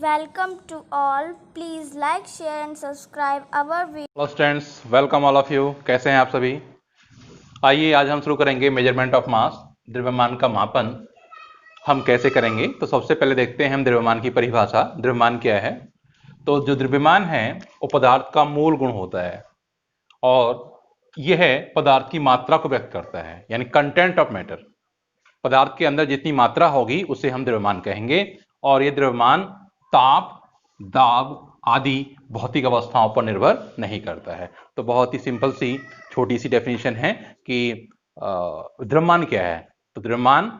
Welcome to all. Please like, share and subscribe our video. Hello students, welcome all of you. कैसे हैं आप सभी? आइए आज हम शुरू करेंगे मेजरमेंट ऑफ मास, द्रव्यमान का मापन हम कैसे करेंगे। तो सबसे पहले देखते हैं हम द्रव्यमान की परिभाषा। द्रव्यमान क्या है? तो जो द्रव्यमान है वो पदार्थ का मूल गुण होता है और यह पदार्थ की मात्रा को व्यक्त करता है, यानी कंटेंट ऑफ मैटर। पदार्थ के अंदर जितनी मात्रा होगी उसे हम द्रव्यमान कहेंगे और यह द्रव्यमान ताप, दाब आदि भौतिक अवस्थाओं पर निर्भर नहीं करता है। तो बहुत ही सिंपल सी छोटी सी डेफिनेशन है कि द्रव्यमान क्या है। तो द्रव्यमान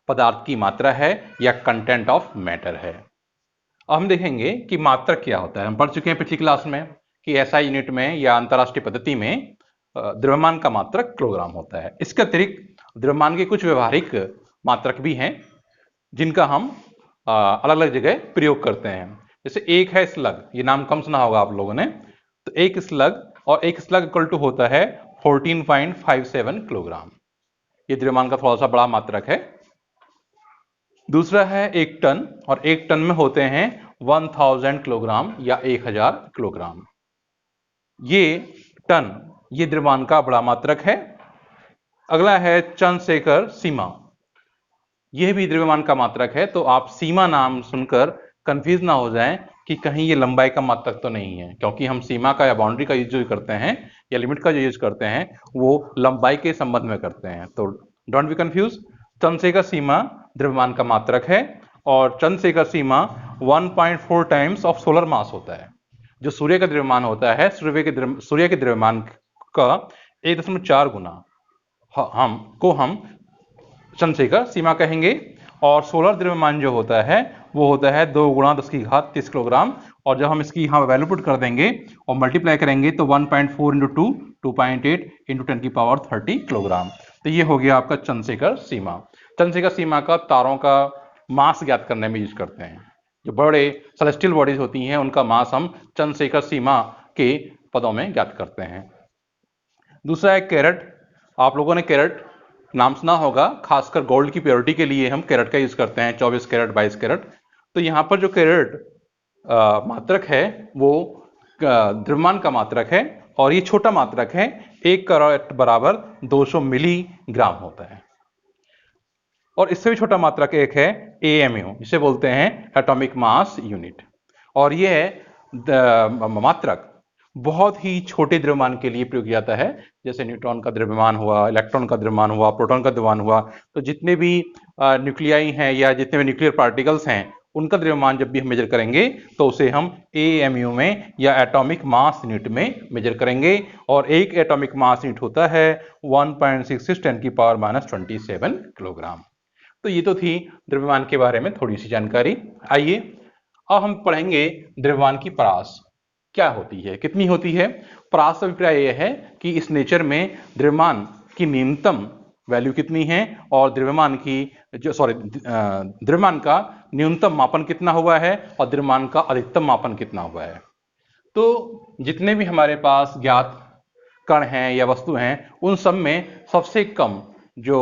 पदार्थ की मात्रा है या कंटेंट ऑफ मैटर है। अब हम देखेंगे कि मात्रक क्या होता है। हम पढ़ चुके हैं पिछली क्लास में कि एसआई यूनिट में या अंतरराष्ट्रीय पद्धति में द्रव्यमान का मात्रक किलोग्राम होता है। इसके अतिरिक्त द्रव्यमान के कुछ व्यवहारिक मात्रक भी हैं जिनका हम अलग अलग जगह प्रयोग करते हैं। जैसे एक है स्लग, ये नाम कम सुना होगा आप लोगों ने। तो एक स्लग और एक स्लग इक्वल टू होता है 14.57 किलोग्राम। ये द्रव्यमान का थोड़ा सा बड़ा मात्रक है। दूसरा है एक टन और एक टन में होते हैं 1000 किलोग्राम या 1000 किलोग्राम। ये टन, ये द्रव्यमान का बड़ा मात्रक है। अगला है चंद्रशेखर सीमा, यह भी द्रव्यमान का मात्रक है। तो आप सीमा नाम सुनकर कंफ्यूज ना हो जाएं कि कहीं ये लंबाई का मात्रक तो नहीं है, क्योंकि हम सीमा का या बाउंड्री का यूज जो करते हैं या लिमिट का जो यूज करते हैं वो लंबाई के संबंध में करते हैं। तो डोंट बी कंफ्यूज। चंद्रशेखर सीमा द्रव्यमान का मात्रक है और चंद्रशेखर सीमा 1.4 टाइम्स ऑफ सोलर मास होता है। जो सूर्य का द्रव्यमान होता है, सूर्य के द्रव्यमान का 1.4 गुना हम चंद्रशेखर सीमा कहेंगे। और सोलर द्रव्यमान जो होता है वो होता है 2 गुणा 10 की घात 30 किलोग्राम। और जब हम इसकी यहाँ वैल्यू पुट कर देंगे और मल्टीप्लाई करेंगे तो 1.4 इंटू 2 2.8 इंटू 10 की पावर 30 किलोग्राम। तो ये हो गया आपका चंद्रशेखर सीमा। चंद्रशेखर सीमा का तारों का मास ज्ञात करने में यूज करते हैं। जो बड़े सेलेस्टियल बॉडीज होती हैं उनका मास हम चंद्रशेखर सीमा के पदों में ज्ञात करते हैं। दूसरा है कैरेट। आप लोगों ने कैरेट नाम सुना होगा, खासकर गोल्ड की प्योरिटी के लिए हम कैरेट का यूज करते हैं, 24 कैरेट 22 कैरेट। तो यहां पर जो कैरेट मात्रक है वो द्रव्यमान का मात्रक है और ये छोटा मात्रक है। 1 कैरेट बराबर 200 मिलीग्राम होता है। और इससे भी छोटा मात्रक एक है AMU, जिसे बोलते हैं एटॉमिक मास यूनिट। और यह मात्रक बहुत ही छोटे द्रव्यमान के लिए प्रयोग किया जाता है, जैसे न्यूट्रॉन का द्रव्यमान हुआ, इलेक्ट्रॉन का द्रव्यमान हुआ, प्रोटॉन का द्रव्यमान हुआ। तो जितने भी न्यूक्लियाई हैं या जितने भी न्यूक्लियर पार्टिकल्स हैं उनका द्रव्यमान जब भी हम मेजर करेंगे तो उसे हम AMU में या एटॉमिक मास यूनिट में मेजर करेंगे। और एक एटॉमिक मास यूनिट होता है 1.66 10 की पावर -27 किलोग्राम। तो ये तो थी द्रव्यमान के बारे में थोड़ी सी जानकारी। आइए अब हम पढ़ेंगे द्रव्यमान की परास क्या होती है, कितनी होती है। परास का अभिप्राय यह है कि इस नेचर में द्रव्यमान की न्यूनतम वैल्यू कितनी है और द्रव्यमान का न्यूनतम मापन कितना हुआ है और द्रव्यमान का अधिकतम मापन कितना हुआ है। तो जितने भी हमारे पास ज्ञात कण हैं या वस्तु हैं उन सब में सबसे कम जो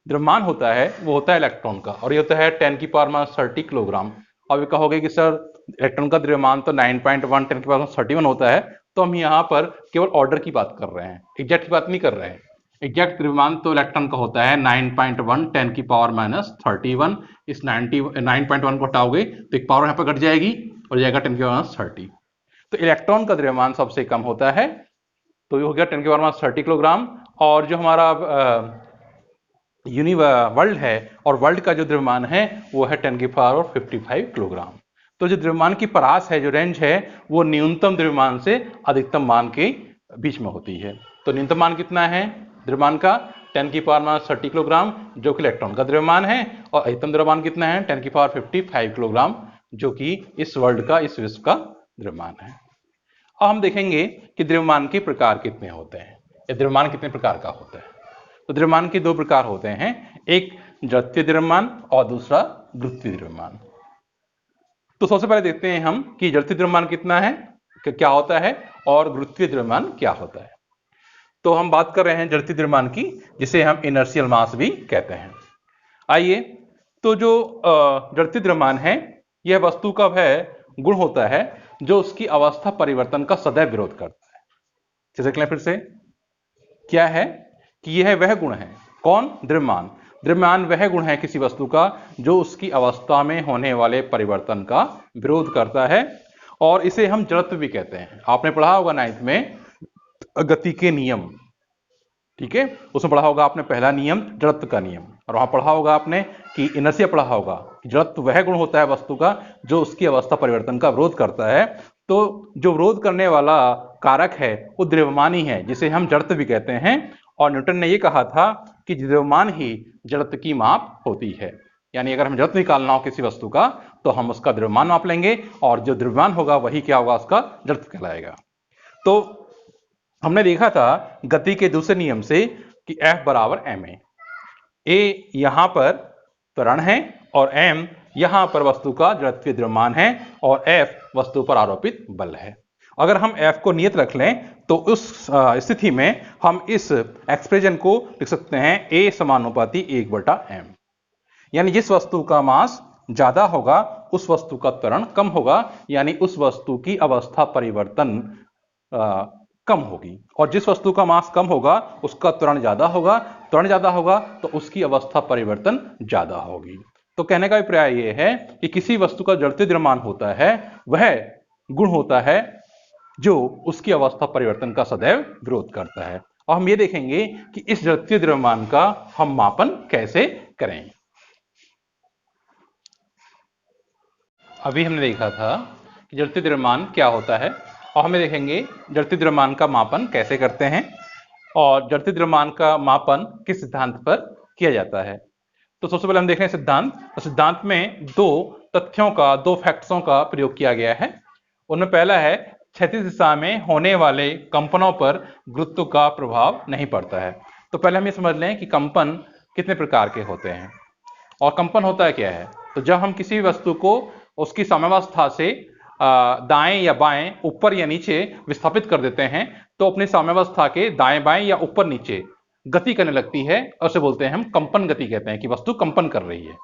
द्रव्यमान होता है वो होता है इलेक्ट्रॉन का, और ये होता है 10 की पावर -30 किलोग्राम। अब ये कहोगे कि सर इलेक्ट्रॉन का द्रव्यमान तो 9.1 10 की पावर -31 होता है। तो हम यहाँ पर केवल ऑर्डर की बात कर रहे हैं, एग्जैक्ट की बात नहीं कर रहे हैं। एग्जैक्ट द्रव्यमान तो इलेक्ट्रॉन का होता है 9.1 10 की पावर -31। इस 9.1 को हटाओगे तो एक पावर यहाँ पर घट जाएगी और जाएगा 10 की पावर -30। तो इलेक्ट्रॉन का द्रव्यमान सबसे कम होता है, तो ये हो गया 10 की पावर -30 किलोग्राम। और जो हमारा वर्ल्ड है और वर्ल्ड का जो द्रव्यमान है वो है 10 की पावर 55 किलोग्राम। तो जो द्रव्यमान की परास है, जो रेंज है, वो न्यूनतम द्रव्यमान से अधिकतम मान के बीच में होती है। तो न्यूनतम मान कितना है द्रव्यमान का? 10 की पावर -30 किलोग्राम जो कि इलेक्ट्रॉन का द्रव्यमान है, और अधिकतम द्रव्यमान कितना है? 10 की पावर 55 किलोग्राम जो कि इस वर्ल्ड का, इस विश्व का द्रव्यमान है। अब हम देखेंगे कि द्रव्यमान के प्रकार कितने होते हैं या द्रव्यमान कितने प्रकार का होता है। तो द्रव्यमान के 2 प्रकार होते हैं, एक जड़त्वीय द्रव्यमान और दूसरा गुरुत्वीय द्रव्यमान। तो सबसे पहले देखते हैं हम कि जड़त्वीय द्रव्यमान कितना है, क्या होता है, और गुरुत्वीय द्रव्यमान क्या होता है। तो हम बात कर रहे हैं जड़त्वीय द्रव्यमान की, जिसे हम इनर्शियल मास भी कहते हैं। आइए, तो जो जड़त्वीय द्रव्यमान है यह वस्तु का है गुण होता है जो उसकी अवस्था परिवर्तन का सदैव विरोध करता है। जैसे देख लें फिर से, क्या है कि यह वह गुण है, कौन? द्रव्यमान। द्रव्यमान वह गुण है किसी वस्तु का जो उसकी अवस्था में होने वाले परिवर्तन का विरोध करता है, और इसे हम जड़त्व भी कहते हैं। आपने पढ़ा होगा 9th में गति के नियम, ठीक है, उसमें पढ़ा होगा आपने पहला नियम जड़त्व का नियम, और वहां पढ़ा होगा आपने कि इनर्शिया पढ़ा होगा कि जड़त्व वह गुण होता है वस्तु का जो उसकी अवस्था परिवर्तन का विरोध करता है। तो जो विरोध करने वाला कारक है वो द्रव्यमान ही है, जिसे हम जड़त्व भी कहते हैं। और न्यूटन ने यह कहा था कि द्रव्यमान ही जड़त्व की माप होती है। यानी अगर हम जड़त्व निकालना हो किसी वस्तु का तो हम उसका द्रव्यमान माप लेंगे, और जो द्रव्यमान होगा वही क्या होगा? उसका जड़त्व कहलाएगा। तो हमने देखा था गति के दूसरे नियम से कि F बराबर ma। a यहां पर त्वरण है और m यहां पर वस्तु का जड़त्वीय द्रव्यमान है, और F वस्तु पर आरोपित बल है। अगर हम F को नियत रख लें तो उस स्थिति में हम इस एक्सप्रेशन को लिख सकते हैं a समानुपाती 1/m। यानी जिस वस्तु का मास ज्यादा होगा उस वस्तु का त्वरण कम होगा, यानी उस वस्तु की अवस्था परिवर्तन कम होगी, और जिस वस्तु का मास कम होगा उसका त्वरण ज्यादा होगा, त्वरण ज्यादा होगा तो उसकी अवस्था परिवर्तन ज्यादा होगी। तो कहने का अभिप्राय यह है कि किसी वस्तु का जड़त्वीय द्रव्यमान होता है वह गुण होता है जो उसकी अवस्था परिवर्तन का सदैव विरोध करता है। और हम ये देखेंगे कि इस जड़त्वीय द्रव्यमान का हम मापन कैसे करें। अभी हमने देखा था कि जड़त्वीय द्रव्यमान क्या होता है, और हमें देखेंगे जड़त्वीय द्रव्यमान का मापन कैसे करते हैं और जड़त्वीय द्रव्यमान का मापन किस सिद्धांत पर किया जाता है। तो सबसे पहले हम देख रहे हैं सिद्धांत। तो सिद्धांत में दो फैक्टर्सों का प्रयोग किया गया है। उनमें पहला है क्षैतिज दिशा में होने वाले कंपनों पर गुरुत्व का प्रभाव नहीं पड़ता है। तो पहले हम ये समझ लें कि कंपन कितने प्रकार के होते हैं और कंपन होता क्या है। तो जब हम किसी वस्तु को उसकी साम्यावस्था से दाएं या बाएं, ऊपर या नीचे विस्थापित कर देते हैं तो अपनी साम्यावस्था के दाएं बाएं या ऊपर नीचे गति करने लगती है, और उसे बोलते हैं हम कंपन गति कहते हैं कि वस्तु कंपन कर रही है।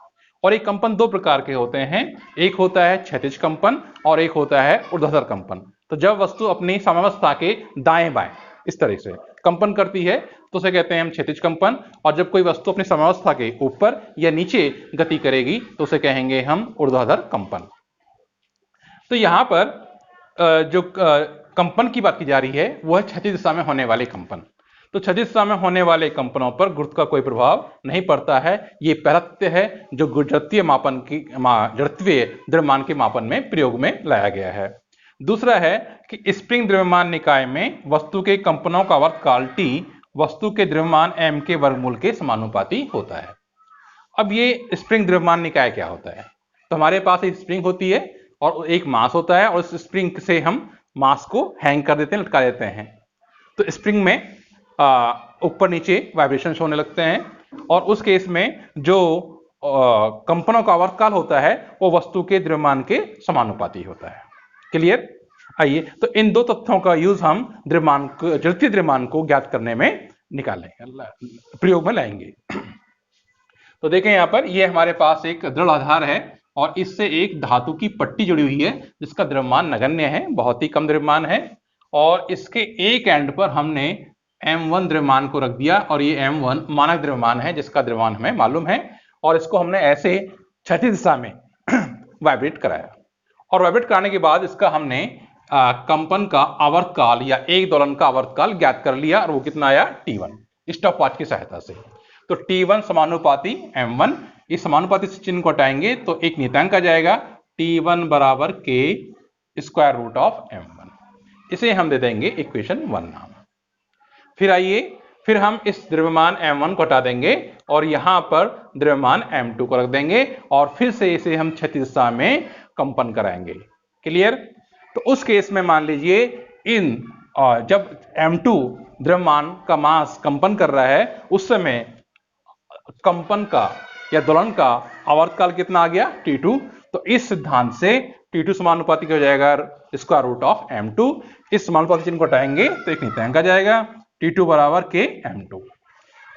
और एक कंपन दो प्रकार के होते हैं, एक होता है क्षैतिज कंपन और एक होता है ऊर्ध्वाधर कंपन। तो जब वस्तु अपनी साम्यावस्था के दाएं बाएं इस तरह से कंपन करती है तो उसे कहते हैं हम क्षैतिज कंपन, और जब कोई वस्तु अपनी साम्यावस्था के ऊपर या नीचे गति करेगी तो उसे कहेंगे हम ऊर्ध्वाधर कंपन। तो यहां पर जो कंपन की बात की जा रही है वह क्षैतिज दिशा में होने वाले कंपन। तो क्षैतिज दिशा में होने वाले कंपनों पर गुरुत्व का कोई प्रभाव नहीं पड़ता है। ये पहला तथ्य है जो जड़त्वीय द्रव्यमान के मापन में प्रयोग में लाया गया है। दूसरा है कि स्प्रिंग द्रव्यमान निकाय में वस्तु के कंपनों का आवर्तकाल T वस्तु के द्रव्यमान m के वर्गमूल के समानुपाती होता है। अब ये स्प्रिंग द्रव्यमान निकाय क्या होता है? तो हमारे पास एक स्प्रिंग होती है और एक मास होता है, और उस स्प्रिंग से हम मास को हैंग कर देते हैं, लटका देते हैं। तो स्प्रिंग में ऊपर नीचे वाइब्रेशंस होने लगते हैं, और उस केस में जो कंपनों का आवर्तकाल होता है वो वस्तु के द्रव्यमान के समानुपाती होता है। क्लियर? आइए तो इन दो तथ्यों का यूज हम जड़त्वीय द्रव्यमान को ज्ञात करने में प्रयोग में लाएंगे। तो देखें यहां पर ये हमारे पास एक दृढ़ आधार है और इससे एक धातु की पट्टी जुड़ी हुई है जिसका द्रव्यमान नगण्य है, बहुत ही कम द्रव्यमान है, और इसके एक एंड पर हमने m1 द्रव्यमान को रख दिया, और ये m1 मानक द्रव्यमान है जिसका द्रव्यमान हमें मालूम है, और इसको हमने ऐसे क्षैतिज दिशा में वाइब्रेट कराया, और वाइब्रेट कराने के बाद इसका हमने कंपन का आवर्तकाल या एक दोलन का आवर्तकाल ज्ञात कर लिया, और वो कितना आया? T1 स्टॉपवॉच की सहायता से। तो T1 समानुपाती m1, इस समानुपाती से चिन्ह को हटाएंगे तो एक नियतांक आ जाएगा T1 बराबर k square root of m1। इसे हम दे देंगे इक्वेशन 1 नाम। फिर आइए फिर हम इस द्रव्यमान m1 को हटा देंगे और यहां पर द्रव्यमान m2 को रख देंगे, और फिर से इसे हम क्षैतिज दिशा में कंपन कराएंगे। क्लियर? तो उस केस में मान लीजिए जब m2 द्रव्यमान का मास कंपन कर रहा है उस समय कंपन का या दोलन का आवर्तकाल कितना आ गया? T2। तो इस सिद्धांत से T2 समानुपाती क्या हो जाएगा? Square root of m2। इस समानुपाती चिन्ह को हटाएंगे तो एक नियतांक आ जाएगा T2 बराबर k m2।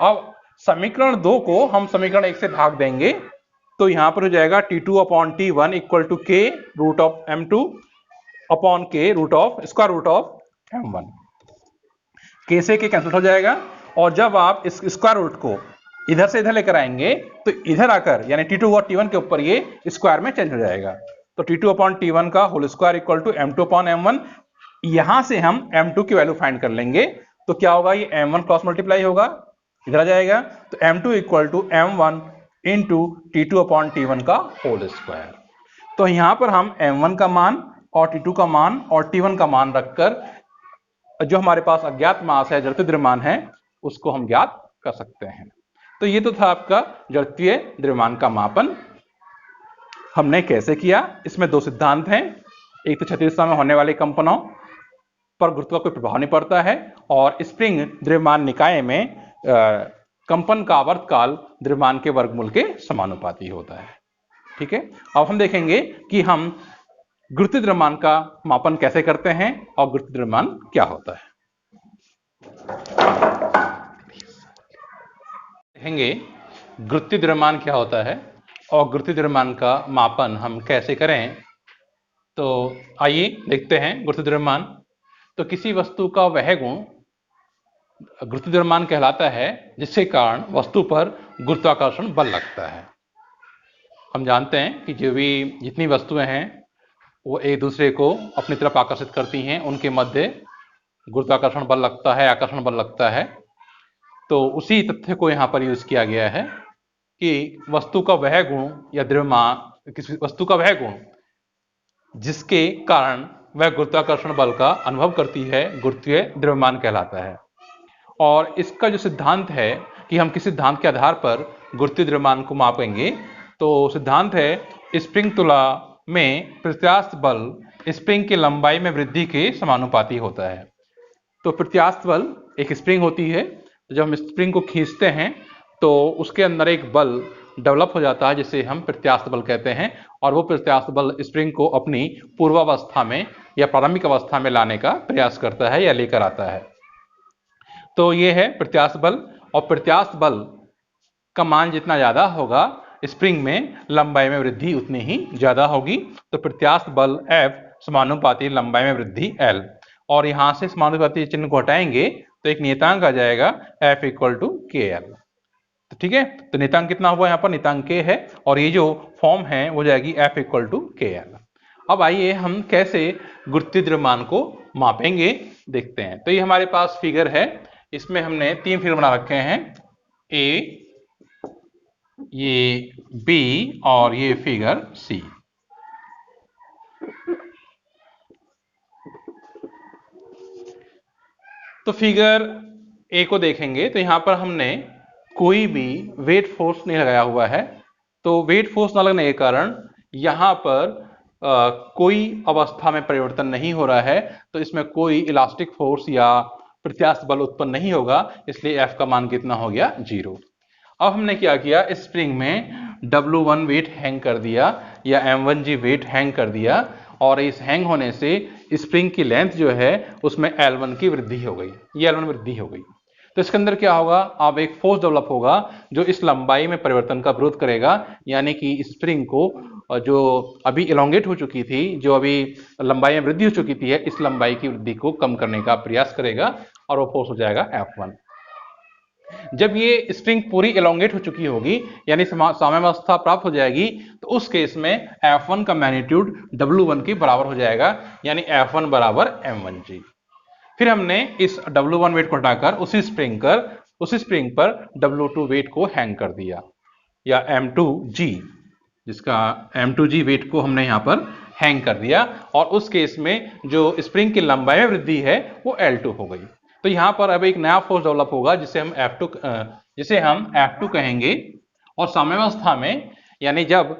अब समीकरण 2 को हम समीकरण 1 से भाग देंगे तो यहां पर हो जाएगा T2 upon T1 equal to K root of M2 upon K root of square root of M1। K से K कैंसिल हो जाएगा, और जब आप इस स्क्वायर रूट को इधर से इधर लेकर आएंगे तो इधर आकर यानी T2 और T1 के ऊपर ये स्क्वायर में चेंज हो जाएगा। तो T2 अपॉन T1 का whole square equal to M2 upon M1। यहां से हम M2 की वैल्यू फाइंड कर लेंगे, तो क्या होगा, ये M1 क्रॉस मल्टीप्लाई होगा, इधर आ जाएगा, तो M2 equal to M1 into T2 upon T1 का होल स्क्वायर। तो यहां पर हम M1 का मान और T2 का मान और T1 का मान रखकर जो हमारे पास अज्ञात मास है, जड़त्वीय द्रव्यमान है, उसको हम ज्ञात कर सकते हैं। तो ये तो था आपका जड़त्वीय द्रव्यमान का मापन। हमने कैसे किया, इसमें दो सिद्धांत हैं। एक तो क्षैतिज दिशा में होने वाले कंपनों पर गुरुत्व का कोई प्रभाव नहीं पड़ता है, और स्प्रिंग द्रव्यमान निकाय में कंपन का आवर्तकाल द्रव्यमान के वर्गमूल के समानुपाती होता है। ठीक है, अब हम देखेंगे कि हम गुरुत्वीय द्रव्यमान का मापन कैसे करते हैं और गुरुत्वीय द्रव्यमान क्या होता है। देखेंगे गुरुत्वीय द्रव्यमान क्या होता है और गुरुत्वीय द्रव्यमान का मापन हम कैसे करें। तो आइए देखते हैं गुरुत्वीय द्रव्यमान। तो किसी वस्तु का वह गुण गुरुत्वीय द्रव्यमान कहलाता है जिसके कारण वस्तु पर गुरुत्वाकर्षण बल लगता है। हम जानते हैं कि जो भी जितनी वस्तुएं हैं वो एक दूसरे को अपनी तरफ आकर्षित करती हैं, उनके मध्य गुरुत्वाकर्षण बल लगता है, आकर्षण बल लगता है। तो उसी तथ्य को यहाँ पर यूज किया गया है कि वस्तु का वह गुण या द्रव्यमान, किसी वस्तु का वह गुण जिसके कारण वह गुरुत्वाकर्षण बल का अनुभव करती है, गुरुत्वीय द्रव्यमान कहलाता है। और इसका जो सिद्धांत है कि हम किस सिद्धांत के आधार पर गुरुत्वीय द्रव्यमान को मापेंगे, तो सिद्धांत है स्प्रिंग तुला में प्रत्यास्थ बल स्प्रिंग की लंबाई में वृद्धि के समानुपाती होता है। तो प्रत्यास्थ बल, एक स्प्रिंग होती है, जब हम स्प्रिंग को खींचते हैं तो उसके अंदर एक बल डेवलप हो जाता है जिसे हम प्रत्यास्थ बल कहते हैं, और वो प्रत्यास्थ बल स्प्रिंग को अपनी पूर्वावस्था में या प्रारंभिक अवस्था में लाने का प्रयास करता है या लेकर आता है। तो ये है प्रत्यास्थ बल, और प्रत्यास्थ बल का मान जितना ज्यादा होगा स्प्रिंग में लंबाई में वृद्धि उतनी ही ज्यादा होगी। तो प्रत्यास्थ बल F समानुपाती लंबाई में वृद्धि L, और यहां से समानुपाती चिन्ह को हटाएंगे तो एक नियतांक आ जाएगा F इक्वल टू KL। तो ठीक है, तो नियतांक कितना हुआ, यहाँ पर नियतांक K है, और ये जो फॉर्म है वो जाएगी F इक्वल टू KL। अब आइए हम कैसे गुरुत्वीय द्रव्यमान को मापेंगे देखते हैं। तो ये हमारे पास फिगर है, इसमें हमने तीन फिगर बना रखे हैं, A, ये B और ये फिगर C। तो फिगर ए को देखेंगे तो यहां पर हमने कोई भी वेट फोर्स नहीं लगाया हुआ है। तो वेट फोर्स न लगने के कारण यहां पर कोई अवस्था में परिवर्तन नहीं हो रहा है, तो इसमें कोई इलास्टिक फोर्स या प्रत्यास्थ बल उत्पन्न नहीं होगा, इसलिए F का मान कितना हो गया, 0। अब हमने क्या किया, इस स्प्रिंग में W1 वेट हैंग कर दिया या M1G वेट हैंग कर दिया, और इस हैंग होने से स्प्रिंग की लेंथ जो है उसमें L1 की वृद्धि हो गई, ये L1 वृद्धि हो गई। तो इसके अंदर क्या होगा, अब एक फोर्स डेवलप होगा जो इस लंबाई में परिवर्तन का विरोध करेगा, यानी कि स्प्रिंग को जो अभी इलोंगेट हो चुकी थी, जो अभी लंबाई में वृद्धि हो चुकी थी, इस लंबाई की वृद्धि को कम करने का प्रयास करेगा, और वो फोर्स हो जाएगा F1। जब ये स्प्रिंग पूरी एलोंगेट हो चुकी होगी यानी साम्यावस्था प्राप्त हो जाएगी, तो उस केस में F1 का मैग्नीट्यूड W1 के बराबर हो जाएगा, यानी F1 बराबर M1G। फिर हमने इस W1 वेट को हटाकर उसी स्प्रिंग पर W2 वेट को हैंग कर दिया, या M2G, जिसका M2G वेट को हमने यहाँ पर हैंग कर दिया, और उस केस में जो स्प्रिंग की लंबाई में वृद्धि है वो L2 हो गई। तो यहां पर अब एक नया फोर्स डेवलप होगा जिसे हम F2 कहेंगे, और साम्यावस्था में यानी जब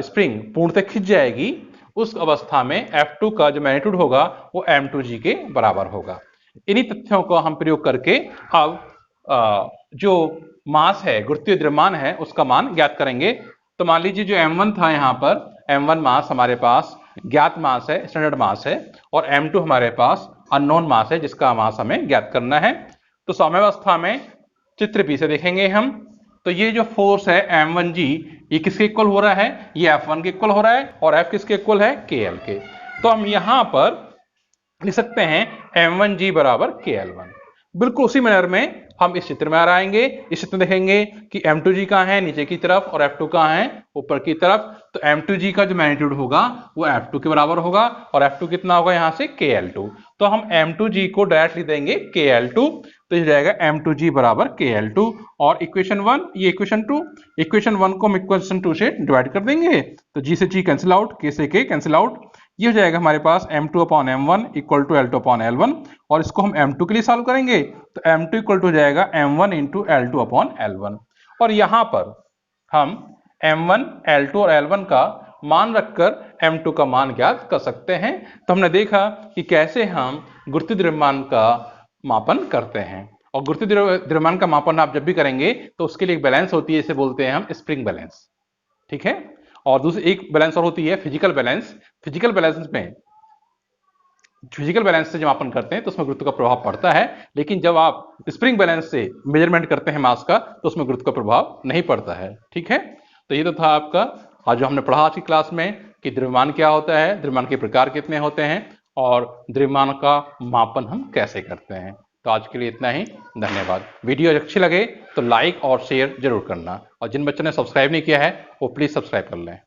स्प्रिंग पूर्णतः खिंच जाएगी उस अवस्था में F2 का जो मैग्नीट्यूड होगा वो M2G के बराबर होगा। इन्हीं तथ्यों को हम प्रयोग करके अब जो मास है, गुरुत्वीय द्रव्यमान है, उसका मान ज्ञात करेंगे। तो मान लीजिए जो M1 था, यहाँ पर M1 मास हमारे पास ज्ञात मास है, स्टैंडर्ड मास है, और M2 हमारे पास अननोन मास है जिसका मास हमें ज्ञात करना है। तो साम्यावस्था में चित्र बी से देखेंगे हम, तो ये जो फोर्स है M1G ये किसके इक्वल हो रहा है, ये F1 के इक्वल हो रहा है और F किसके इक्वल है, KL के। तो हम यहां पर लिख सकते हैं M1G बराबर KL1। बिल्कुल उसी मैनर में हम इस चित्र में आ आएंगे। इस चित्र में देखेंगे कि M2G कहाँ है, नीचे की तरफ, और F2 कहाँ है, ऊपर की तरफ। तो M2G का जो मैग्नीट्यूड होगा वो F2 के बराबर होगा और F2 कितना होगा यहाँ से, KL2। तो हम M2G को डायरेक्ट लिख देंगे KL2। तो ये जाएगा M2G बराबर KL2। और इक्वेशन 1, ये इक्वेशन 2, इक्वेशन 1 को हम इक्वेशन 2 से डिवाइड कर देंगे। तो G से G कैंसिल आउट, K से K कैंसिल आउट। ये हो जाएगा हमारे पास M2 upon M1 equal to L2 upon L1। और इसको हम M2 के लिए सॉल्व करेंगे तो M2 इक्वल टू हो जाएगा M1 into L2 upon L1। और यहां पर हम M1, L2 और L1 का मान रखकर M2 का मान ज्ञात कर सकते हैं। तो हमने देखा कि कैसे हम गुरुत्वीय द्रव्यमान का मापन करते हैं। और गुरुत्वीय द्रव्यमान का मापन आप जब भी करेंगे तो उसके लिए एक बैलेंस होती है, इसे बोलते हैं हम स्प्रिंग बैलेंस। ठीक है। और दूसरी एक बैलेंस और होती है फिजिकल बैलेंस। फिजिकल बैलेंस से जब मापन करते हैं तो उसमें गुरुत्व का प्रभाव पड़ता है, लेकिन जब आप स्प्रिंग बैलेंस से मेजरमेंट करते हैं मास का तो उसमें गुरुत्व का प्रभाव नहीं पड़ता है। ठीक है। तो ये तो था आपका आज जो हमने पढ़ा आज की क्लास में कि द्रव्यमान क्या होता है, द्रव्यमान के प्रकार कितने होते हैं और द्रव्यमान का मापन हम कैसे करते हैं। तो आज के लिए इतना ही, धन्यवाद। वीडियो अच्छी लगे तो लाइक और शेयर जरूर करना, और जिन बच्चों ने सब्सक्राइब नहीं किया है वो प्लीज सब्सक्राइब कर लें।